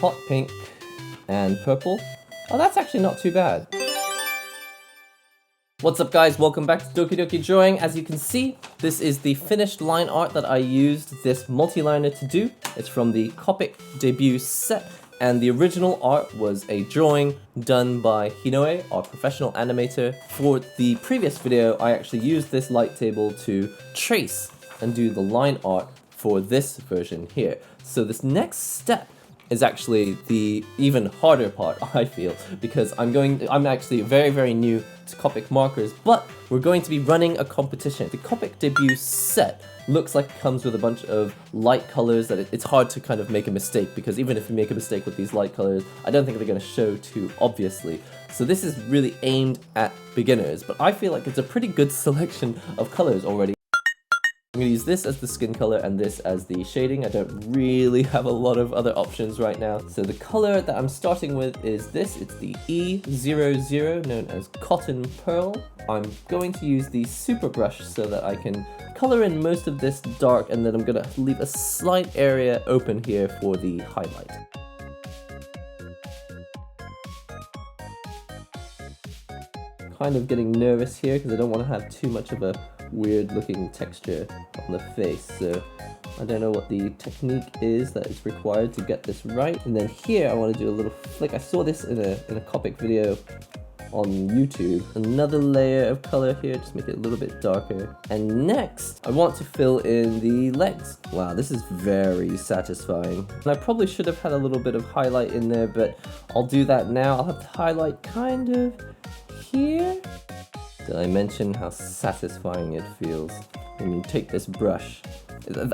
hot pink and purple. Oh, that's actually not too bad. What's up guys, welcome back to Doki Doki Drawing. As you can see, this is the finished line art that I used this multi-liner to do. It's from the Copic debut set, and the original art was a drawing done by Hinoe, our professional animator. For the previous video, I actually used this light table to trace and do the line art for this version here. So this next step is actually the even harder part, I feel, because I'm actually very new to Copic markers, but we're going to be running a competition. The Copic debut set looks like it comes with a bunch of light colors that it's hard to kind of make a mistake, because even if you make a mistake with these light colors, I don't think they're going to show too obviously. So this is really aimed at beginners, but I feel like it's a pretty good selection of colors already. I'm going to use this as the skin color and this as the shading. I don't really have a lot of other options right now. So the color that I'm starting with is this. It's the E00, known as Cotton Pearl. I'm going to use the super brush so that I can color in most of this dark, and then I'm going to leave a slight area open here for the highlight. Kind of getting nervous here because I don't want to have too much of a weird looking texture on the face, so I don't know what the technique is that is required to get this right. And then here I want to do a little flick. I saw this in a Copic video on YouTube. Another layer of color here, just make it a little bit darker. And next I want to fill in the legs. Wow, this is very satisfying. And I probably should have had a little bit of highlight in there, but I'll do that now. I'll have to highlight kind of here. Did I mention how satisfying it feels when you take this brush?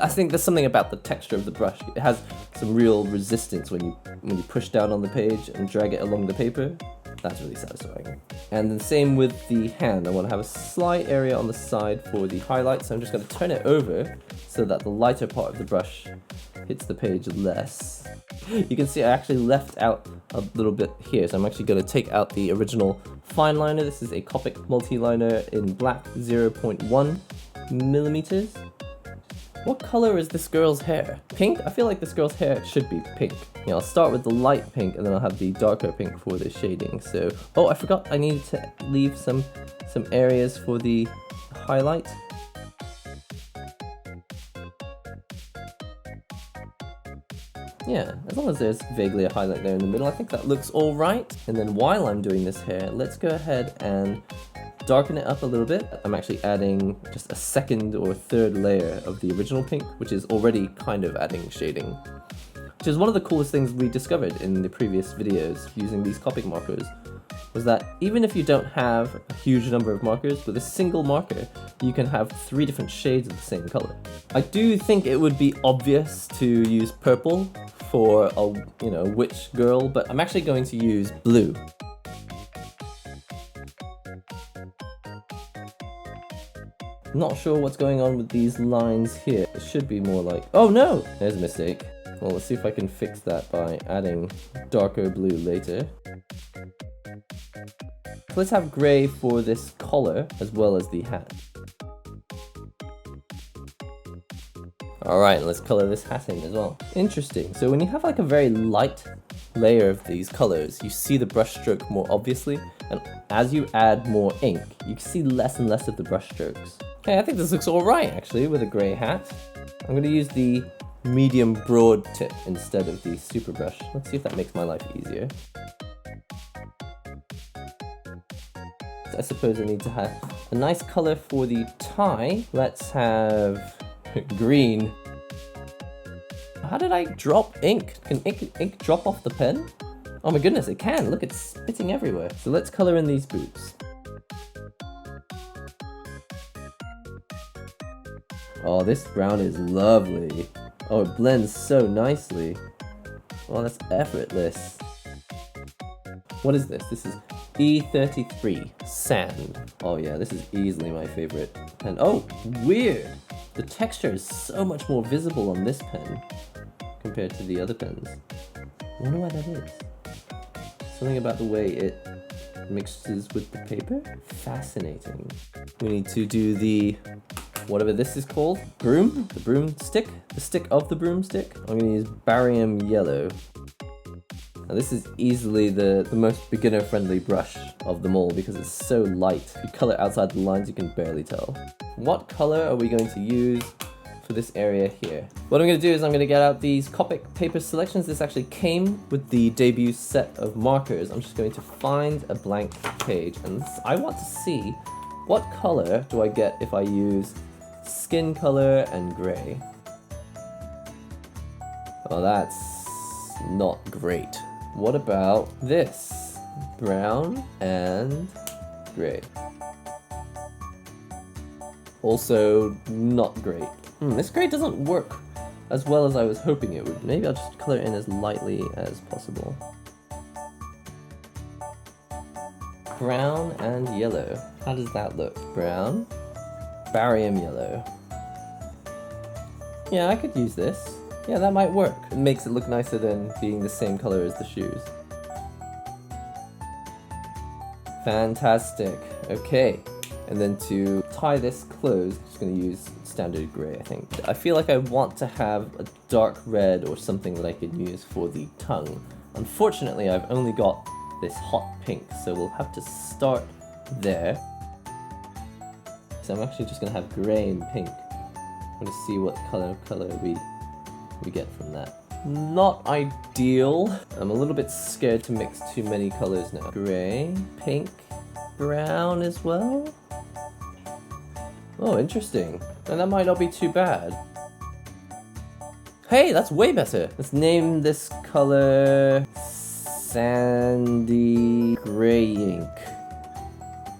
I think there's something about the texture of the brush. It has some real resistance when you push down on the page and drag it along the paper. That's really satisfying. And then same with the hand. I want to have a slight area on the side for the highlight, so I'm just going to turn it over so that the lighter part of the brush hits the page less. You can see I actually left out a little bit here, so I'm actually going to take out the original fine liner. This is a Copic multi-liner in black 0.1 millimeters. What color is this girl's hair? Pink? I feel like this girl's hair should be pink. Yeah, I'll start with the light pink and then I'll have the darker pink for the shading. So, oh, I forgot I needed to leave some areas for the highlight. Yeah, as long as there's vaguely a highlight there in the middle, I think that looks all right. And then while I'm doing this hair, let's go ahead and darken it up a little bit. I'm actually adding just a second or third layer of the original pink, which is already kind of adding shading. Which is one of the coolest things we discovered in the previous videos using these Copic markers, was that even if you don't have a huge number of markers, with a single marker, you can have 3 different shades of the same color. I do think it would be obvious to use purple for a witch girl, but I'm actually going to use blue. Not sure what's going on with these lines here. It should be more like, oh no, there's a mistake. Well, let's see if I can fix that by adding darker blue later. So let's have gray for this collar as well as the hat. Alright, let's color this hat in as well. Interesting. So when you have like a very light layer of these colors, you see the brush stroke more obviously, and as you add more ink, you see less and less of the brush strokes. Okay, I think this looks alright actually with a grey hat. I'm going to use the medium broad tip instead of the super brush. Let's see if that makes my life easier. I suppose I need to have a nice color for the tie. Let's have green. How did I drop ink? Can ink drop off the pen? Oh my goodness, it can. Look, it's spitting everywhere. So let's color in these boots. Oh, this brown is lovely. Oh, it blends so nicely. Oh, that's effortless. What is this? This is E33 Sand. Oh yeah, this is easily my favorite pen. Oh, weird! The texture is so much more visible on this pen compared to the other pens. I wonder why that is. Something about the way it mixes with the paper? Fascinating. We need to do the, whatever this is called, broom? The broomstick? The stick of the broomstick? I'm gonna use barium yellow. Now this is easily the most beginner-friendly brush of them all because it's so light. If you color outside the lines, you can barely tell. What color are we going to use for this area here? What I'm going to do is I'm going to get out these Copic paper selections. This actually came with the debut set of markers. I'm just going to find a blank page, and I want to see what color do I get if I use skin color and gray. Oh, that's not great. What about this? Brown and gray. Also not great. This gray doesn't work as well as I was hoping it would. Maybe I'll just color in as lightly as possible. Brown and yellow. How does that look? Brown, barium yellow. Yeah, I could use this. Yeah, that might work. It makes it look nicer than being the same color as the shoes. Fantastic. Okay. And then to tie this closed, I'm just going to use standard gray, I think. I feel like I want to have a dark red or something that I could use for the tongue. Unfortunately, I've only got this hot pink, so we'll have to start there. So I'm actually just going to have gray and pink. I'm going to see what color we get from that. Not ideal. I'm a little bit scared to mix too many colors now. Gray, pink, brown as well. Oh, interesting. And that might not be too bad. Hey, that's way better. Let's name this color Sandy Gray Ink.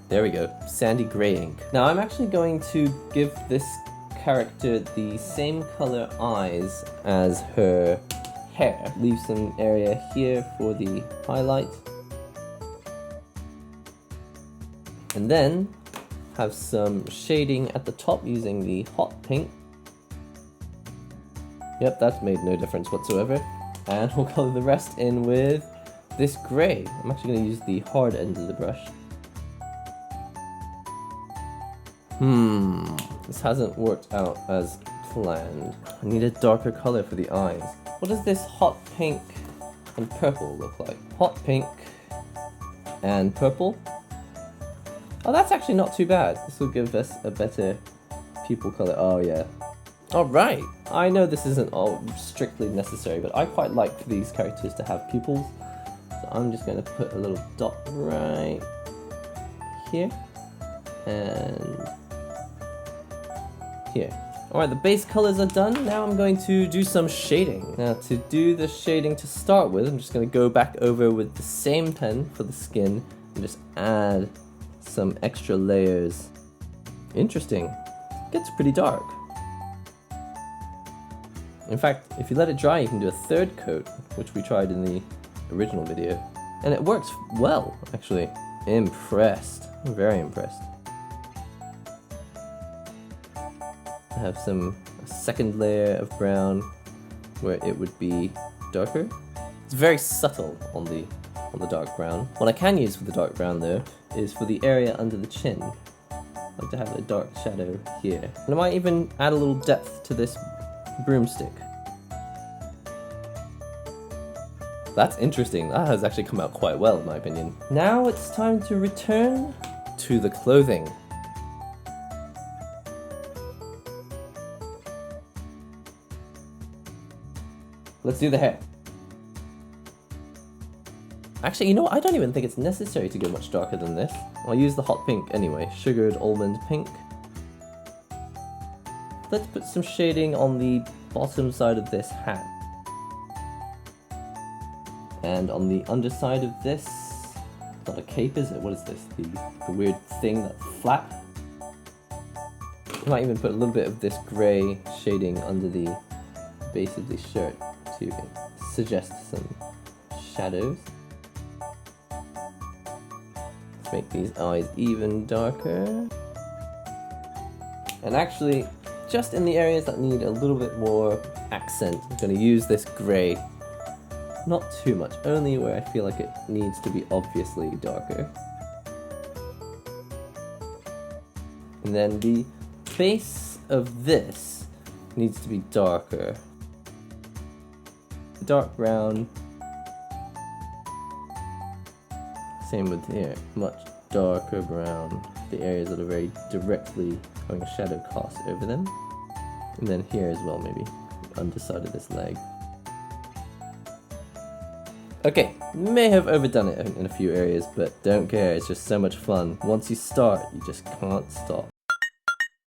There we go, Sandy Gray Ink. Now I'm actually going to give this character the same color eyes as her hair. Leave some area here for the highlight. And then have some shading at the top using the hot pink. Yep, that's made no difference whatsoever. And we'll color the rest in with this gray. I'm actually going to use the hard end of the brush. This hasn't worked out as planned. I need a darker color for the eyes. What does this hot pink and purple look like? Hot pink and purple. Oh, that's actually not too bad. This will give us a better pupil color. Oh yeah. Alright. I know this isn't all strictly necessary, but I quite like these characters to have pupils. So I'm just going to put a little dot right here and here. Alright, the base colors are done. Now I'm going to do some shading. Now to do the shading to start with, I'm just going to go back over with the same pen for the skin and just add some extra layers. Interesting. It gets pretty dark. In fact, if you let it dry, you can do a third coat, which we tried in the original video. And it works well, actually. Impressed. I'm very impressed. I have a second layer of brown where it would be darker. It's very subtle on the dark brown. What I can use for the dark brown though is for the area under the chin. I like to have a dark shadow here. And I might even add a little depth to this broomstick. That's interesting. That has actually come out quite well in my opinion. Now it's time to return to the clothing. Let's do the hair. Actually, you know what? I don't even think it's necessary to go much darker than this. I'll use the hot pink anyway. Sugared almond pink. Let's put some shading on the bottom side of this hat. And on the underside of this, not a cape is it? What is this? The weird thing that's flat? I might even put a little bit of this grey shading under the base of the shirt to suggest some shadows. Let's make these eyes even darker. And actually, just in the areas that need a little bit more accent, I'm going to use this grey. Not too much, only where I feel like it needs to be obviously darker. And then the base of this needs to be darker. The dark brown Same with here, much darker brown. The areas that are very directly having a shadow cast over them. And then here as well, maybe, underside of this leg. Okay, may have overdone it in a few areas, but don't care, it's just so much fun. Once you start, you just can't stop.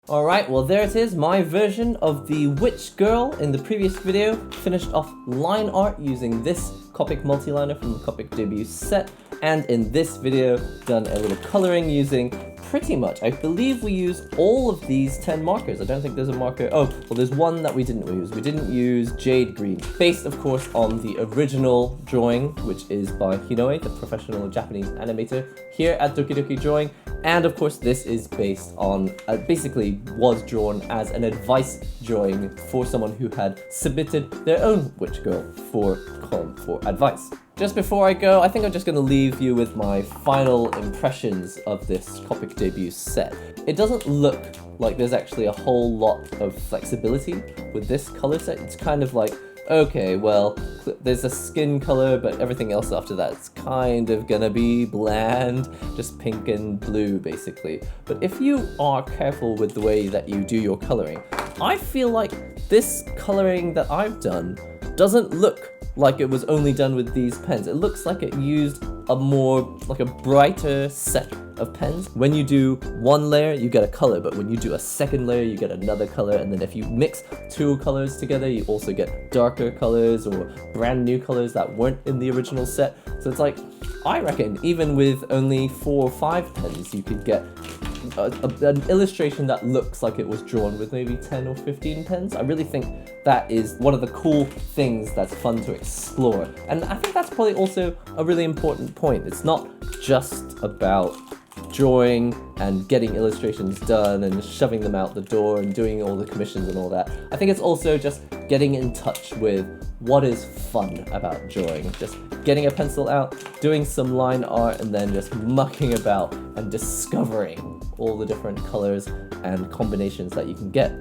Alright, well there it is, my version of the witch girl in the previous video. Finished off line art using this Copic multi-liner from the Copic debut set. And in this video, done a little coloring using pretty much, I believe we used all of these 10 markers. I don't think there's a marker. Oh, well there's one that we didn't use. We didn't use Jade Green. Based of course on the original drawing, which is by Hinoe, the professional Japanese animator here at Doki Doki Drawing. And of course this is based on, basically was drawn as an advice drawing for someone who had submitted their own witch girl for advice. Just before I go, I think I'm just going to leave you with my final impressions of this Copic debut set. It doesn't look like there's actually a whole lot of flexibility with this color set. It's kind of like, okay, well, there's a skin color, but everything else after that is kind of gonna be bland, just pink and blue basically. But if you are careful with the way that you do your coloring, I feel like this coloring that I've done doesn't look like it was only done with these pens. It looks like it used a more, like a brighter set of pens. When you do one layer, you get a color, but when you do a second layer, you get another color, and then if you mix two colors together, you also get darker colors or brand new colors that weren't in the original set. So it's like, I reckon even with only 4 or 5 pens, you could get an illustration that looks like it was drawn with maybe 10 or 15 pens. I really think that is one of the cool things that's fun to explore. And I think that's probably also a really important point. It's not just about drawing and getting illustrations done and shoving them out the door and doing all the commissions and all that. I think it's also just getting in touch with what is fun about drawing. Just getting a pencil out, doing some line art, and then just mucking about and discovering all the different colors and combinations that you can get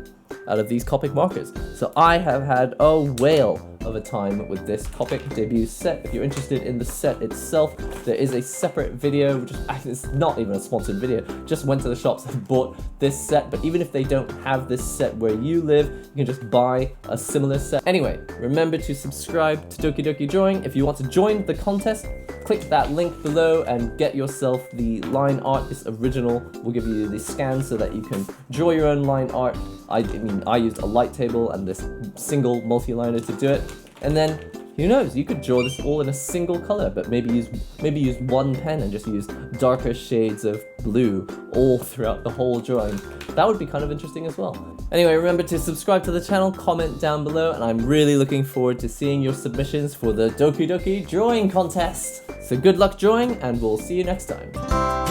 out of these Copic markers. So I have had a whale of a time with this Copic debut set. If you're interested in the set itself, there is a separate video, which is actually, it's not even a sponsored video, just went to the shops and bought this set. But even if they don't have this set where you live, you can just buy a similar set. Anyway, remember to subscribe to Doki Doki Drawing. If you want to join the contest, click that link below and get yourself the line art. It's original. We'll give you the scan so that you can draw your own line art. I mean, I used a light table and this single multi-liner to do it. And then, who knows, you could draw this all in a single color, but maybe use one pen and just use darker shades of blue all throughout the whole drawing. That would be kind of interesting as well. Anyway, remember to subscribe to the channel, comment down below, and I'm really looking forward to seeing your submissions for the Doki Doki Drawing Contest. So good luck drawing, and we'll see you next time.